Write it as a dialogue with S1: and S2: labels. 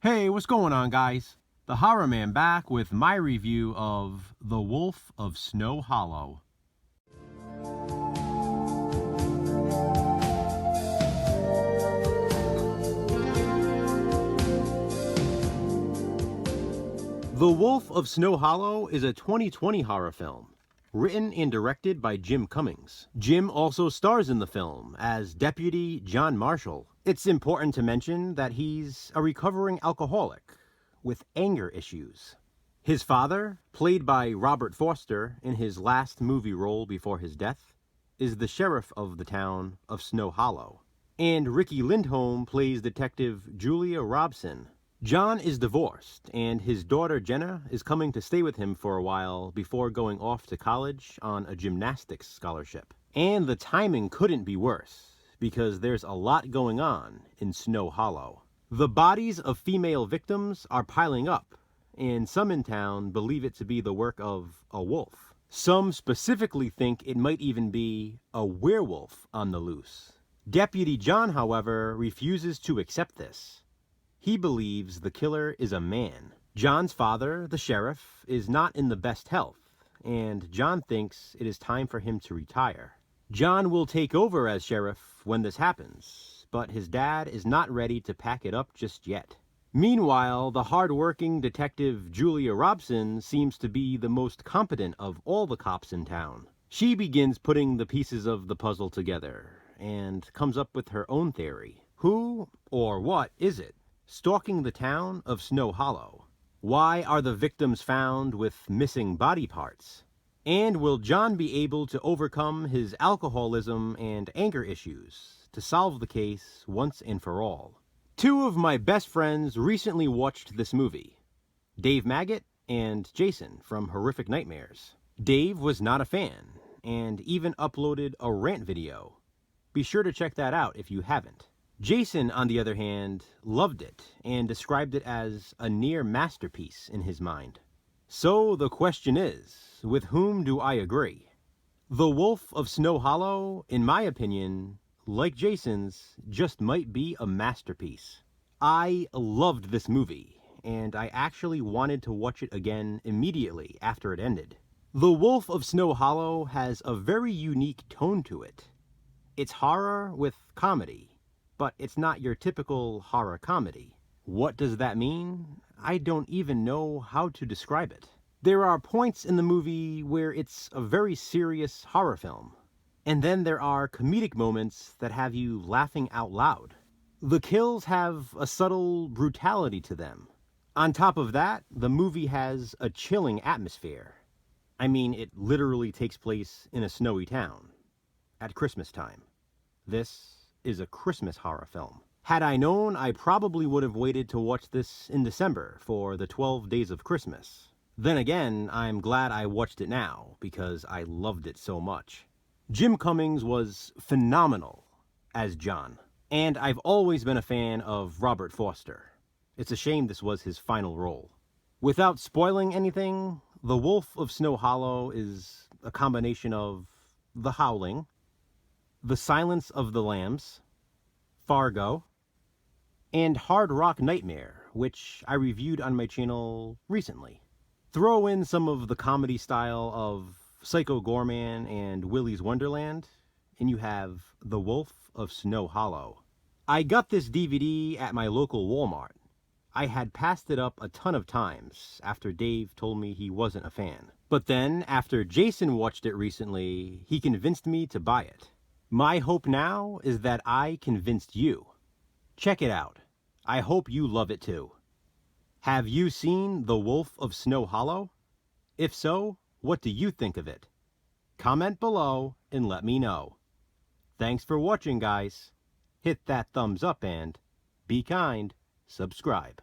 S1: Hey, what's going on, guys? The Horror Man back with my review of The Wolf of Snow Hollow. The Wolf of Snow Hollow is a 2020 horror film, written and directed by Jim Cummings. Jim also stars in the film as Deputy John Marshall. It's important to mention that he's a recovering alcoholic with anger issues. His father, played by Robert Forster in his last movie role before his death, is the sheriff of the town of Snow Hollow. And Ricky Lindholm plays Detective Julia Robson. John is divorced, and his daughter Jenna is coming to stay with him for a while before going off to college on a gymnastics scholarship. And the timing couldn't be worse, because there's a lot going on in Snow Hollow. The bodies of female victims are piling up, and some in town believe it to be the work of a wolf. Some specifically think it might even be a werewolf on the loose. Deputy John, however, refuses to accept this. He believes the killer is a man. John's father, the sheriff, is not in the best health, and John thinks it is time for him to retire. John will take over as sheriff when this happens, but his dad is not ready to pack it up just yet. Meanwhile, the hard-working detective Julia Robson seems to be the most competent of all the cops in town. She begins putting the pieces of the puzzle together and comes up with her own theory. Who or what is it stalking the town of Snow Hollow? Why are the victims found with missing body parts? And will John be able to overcome his alcoholism and anger issues to solve the case once and for all? Two of my best friends recently watched this movie, Dave Maggot and Jason from Horrific Nightmares. Dave was not a fan and even uploaded a rant video. Be sure to check that out if you haven't. Jason, on the other hand, loved it and described it as a near masterpiece in his mind. So the question is, with whom do I agree? The Wolf of Snow Hollow, in my opinion, like Jason's, just might be a masterpiece. I loved this movie, and I actually wanted to watch it again immediately after it ended. The Wolf of Snow Hollow has a very unique tone to it. It's horror with comedy, but it's not your typical horror comedy. What does that mean? I don't even know how to describe it. There are points in the movie where it's a very serious horror film, and then there are comedic moments that have you laughing out loud. The kills have a subtle brutality to them. On top of that, the movie has a chilling atmosphere. I mean, it literally takes place in a snowy town at Christmas time. This is a Christmas horror film. Had I known, I probably would have waited to watch this in December for the 12 Days of Christmas. Then again, I'm glad I watched it now because I loved it so much. Jim Cummings was phenomenal as John, and I've always been a fan of Robert Forster. It's a shame this was his final role. Without spoiling anything, The Wolf of Snow Hollow is a combination of The Howling, The Silence of the Lambs, Fargo, and Hard Rock Nightmare, which I reviewed on my channel recently. Throw in some of the comedy style of Psycho Goreman and Willy's Wonderland, and you have The Wolf of Snow Hollow. I got this DVD at my local Walmart. I had passed it up a ton of times after Dave told me he wasn't a fan. But then, after Jason watched it recently, he convinced me to buy it. My hope now is that I convinced you. Check it out. I hope you love it too. Have you seen The Wolf of Snow Hollow? If so, what do you think of it? Comment below and let me know. Thanks for watching, guys. Hit that thumbs up and, be kind, subscribe.